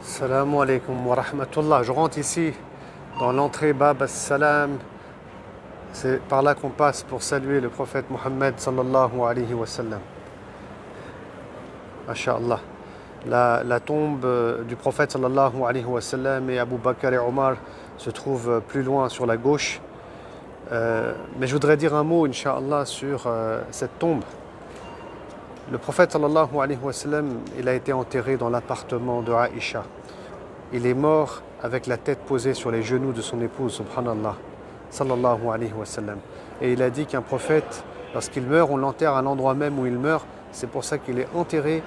Assalamu alaikum wa rahmatullah. Je rentre ici dans l'entrée Bab as-Salam. C'est par là qu'on passe pour saluer le prophète Mohammed sallallahu alayhi wa sallam. Masha'Allah. La tombe du prophète sallallahu alayhi wa sallam et Abu Bakr et Omar se trouve plus loin sur la gauche. Mais je voudrais dire un mot, Inch'Allah, sur cette tombe. Le prophète sallallahu alayhi wa sallam, il a été enterré dans l'appartement de Aïcha. Il est mort avec la tête posée sur les genoux de son épouse, subhanallah, sallallahu alayhi wa sallam. Et il a dit qu'un prophète, lorsqu'il meurt, on l'enterre à l'endroit même où il meurt. C'est pour ça qu'il est enterré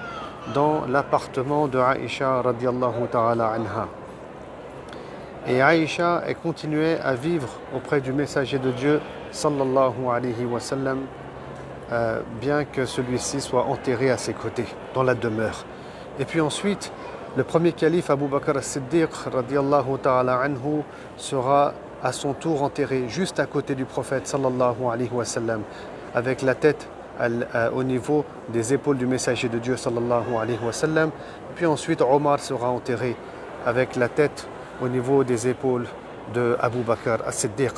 dans l'appartement de Aïcha radiallahu ta'ala anha. Et Aïcha, elle continuait à vivre auprès du messager de Dieu, sallallahu alayhi wa sallam, bien que celui-ci soit enterré à ses côtés, dans la demeure. Et puis ensuite, le premier calife Abu Bakr as-Siddiq radiallahu ta'ala anhu sera à son tour enterré juste à côté du prophète sallallahu alayhi wa sallam, avec la tête au niveau des épaules du messager de Dieu sallallahu alayhi wa sallam. Puis ensuite, Omar sera enterré avec la tête au niveau des épaules de Abu Bakr as-Siddiq.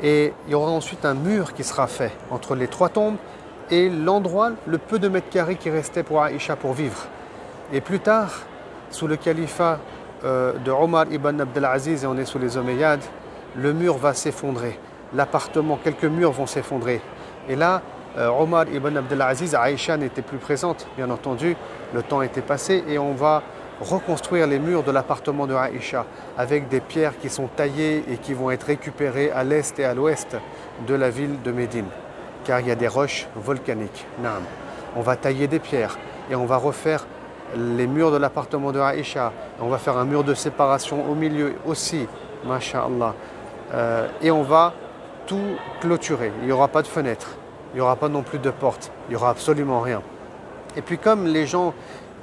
Et il y aura ensuite un mur qui sera fait entre les trois tombes et l'endroit, le peu de mètres carrés qui restait pour Aïcha pour vivre. Et plus tard, sous le califat de Omar ibn Abdelaziz, et on est sous les Omeyyades, le mur va s'effondrer. L'appartement, quelques murs vont s'effondrer. Et là, Omar ibn Abdelaziz, Aïcha n'était plus présente, bien entendu, le temps était passé et on va reconstruire les murs de l'appartement de Aïcha avec des pierres qui sont taillées et qui vont être récupérées à l'est et à l'ouest de la ville de Médine, car il y a des roches volcaniques. Naam. On va tailler des pierres et on va refaire les murs de l'appartement de Aïcha. On va faire un mur de séparation au milieu aussi, masha'Allah. Et on va tout clôturer. Il n'y aura pas de fenêtre, il n'y aura pas non plus de porte, il n'y aura absolument rien. Et puis comme les gens,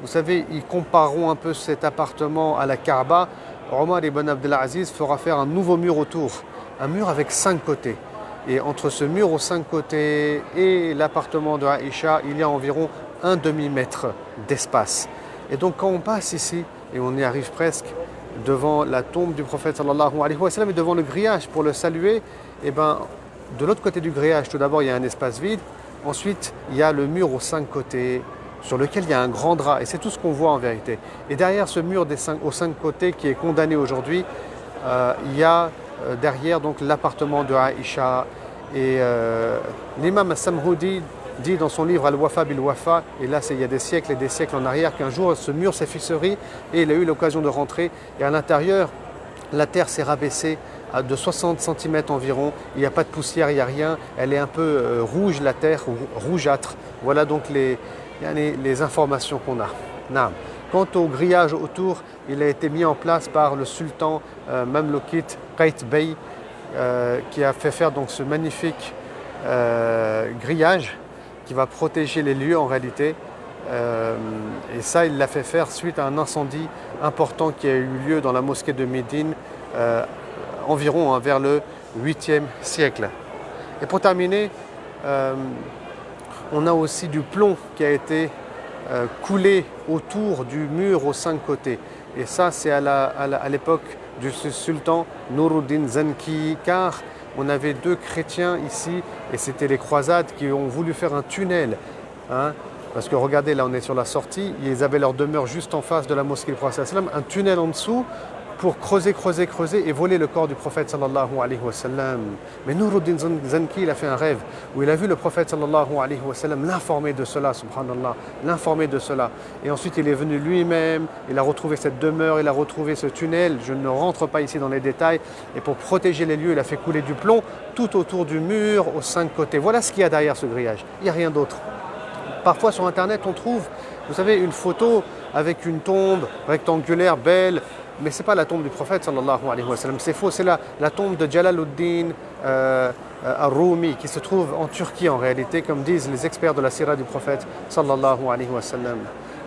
vous savez, ils compareront un peu cet appartement à la Kaaba, Omar ibn Abdelaziz fera faire un nouveau mur autour, un mur avec 5 côtés. Et entre ce mur aux 5 côtés et l'appartement de Aïcha, il y a environ un demi-mètre d'espace. Et donc quand on passe ici, et on y arrive presque devant la tombe du prophète sallallahu alayhi wa sallam et devant le grillage pour le saluer, et ben, de l'autre côté du grillage, tout d'abord il y a un espace vide, ensuite il y a le mur aux 5 côtés, sur lequel il y a un grand drap, et c'est tout ce qu'on voit en vérité. Et derrière ce mur aux 5 côtés qui est condamné aujourd'hui, il y a derrière donc l'appartement de Aïcha. Et l'imam As-Samhoudi dit dans son livre Al-Wafa bil-Wafa, et là il y a des siècles et des siècles en arrière, qu'un jour ce mur s'est fissuré et il a eu l'occasion de rentrer, et à l'intérieur, la terre s'est rabaissée de 60 cm environ, il n'y a pas de poussière, il n'y a rien, elle est un peu rouge la terre, rougeâtre. Voilà donc les informations qu'on a. Naam. Quant au grillage autour, il a été mis en place par le sultan Mamloukite Qait Bey, qui a fait faire donc ce magnifique grillage qui va protéger les lieux en réalité. Et ça, il l'a fait faire suite à un incendie important qui a eu lieu dans la mosquée de Médine environ vers le 8e siècle. Et pour terminer, on a aussi du plomb qui a été coulé autour du mur aux 5 côtés. Et ça, c'est à l'époque du sultan Nuruddin Zanki, car on avait 2 chrétiens ici, et c'était les croisades qui ont voulu faire un tunnel. Parce que regardez, là on est sur la sortie, ils avaient leur demeure juste en face de la mosquée du prophète sallallahu alayhi wa sallam, un tunnel en dessous, pour creuser et voler le corps du prophète sallallahu alayhi wa sallam. Mais Nuruddin Zanki, il a fait un rêve où il a vu le prophète sallallahu alayhi wa sallam l'informer de cela, subhanallah, l'informer de cela. Et ensuite il est venu lui-même, il a retrouvé cette demeure, il a retrouvé ce tunnel. Je ne rentre pas ici dans les détails. Et pour protéger les lieux, il a fait couler du plomb tout autour du mur aux 5 côtés. Voilà ce qu'il y a derrière ce grillage. Il n'y a rien d'autre. Parfois sur internet on trouve, vous savez, une photo avec une tombe rectangulaire, belle, mais ce n'est pas la tombe du prophète sallallahu alayhi wa sallam, c'est faux, c'est la tombe de Jalaluddin al-Rumi qui se trouve en Turquie en réalité, comme disent les experts de la sira du prophète sallallahu alayhi wa sallam.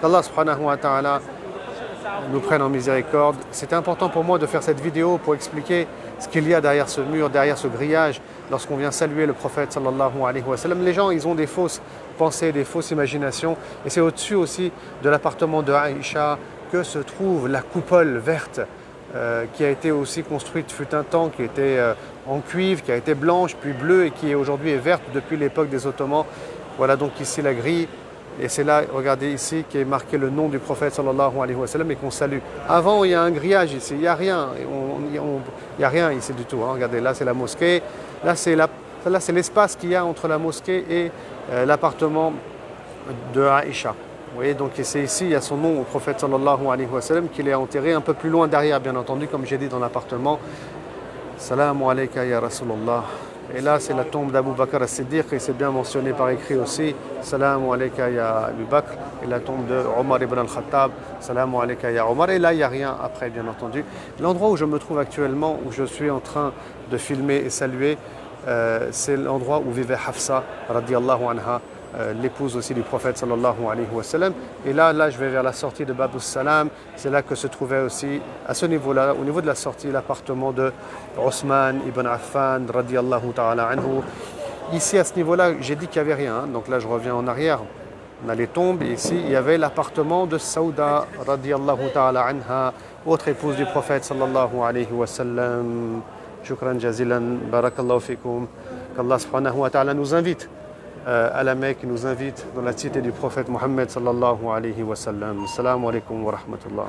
Qu'Allah subhanahu wa ta'ala nous prenne en miséricorde. C'était important pour moi de faire cette vidéo pour expliquer ce qu'il y a derrière ce mur, derrière ce grillage, lorsqu'on vient saluer le prophète sallallahu alayhi wa sallam. Les gens, ils ont des fausses pensées, des fausses imaginations, et c'est au-dessus aussi de l'appartement de Aïcha, que se trouve la coupole verte qui a été aussi construite fut un temps, qui était en cuivre, qui a été blanche, puis bleue et qui aujourd'hui est verte depuis l'époque des Ottomans. Voilà donc ici la grille. Et c'est là, regardez ici, qui est marqué le nom du prophète sallallahu alayhi wa sallam et qu'on salue. Avant, il y a un grillage ici, il n'y a rien. Il n'y a rien ici du tout. Hein. Regardez, là c'est la mosquée. Là c'est l'espace qu'il y a entre la mosquée et l'appartement de Aïcha. Vous voyez, donc c'est ici, il y a son nom au prophète sallallahu alayhi wa sallam, qu'il est enterré un peu plus loin derrière, bien entendu, comme j'ai dit dans l'appartement. Salamu alayka ya Rasulallah. Et là, c'est la tombe d'Abu Bakr as-Siddiq, et c'est bien mentionné par écrit aussi. Salamu alayka ya Abu Bakr. Et la tombe de Omar ibn al-Khattab. Salamu alayka ya Omar. Et là, il n'y a rien après, bien entendu. L'endroit où je me trouve actuellement, où je suis en train de filmer et saluer, c'est l'endroit où vivait Hafsa, radiyallahu anha, l'épouse aussi du prophète sallallahu alayhi wa sallam. Et là, je vais vers la sortie de Bab al-Salam. C'est là que se trouvait aussi, à ce niveau-là, au niveau de la sortie, l'appartement de Othman ibn Affan, radiyallahu ta'ala anhu. Ici, à ce niveau-là, j'ai dit qu'il n'y avait rien. Hein. Donc là, je reviens en arrière. On a les tombes. Et ici, il y avait l'appartement de Saouda, radiyallahu ta'ala anha, autre épouse du prophète sallallahu alayhi wa sallam. Shukran jazilan, barakallahu fikum. Qu'Allah subhanahu wa ta'ala nous invite à la Mecque, nous invite dans la cité du prophète Mohammed sallallahu alayhi wa sallam. Assalamu alaikum wa rahmatullah.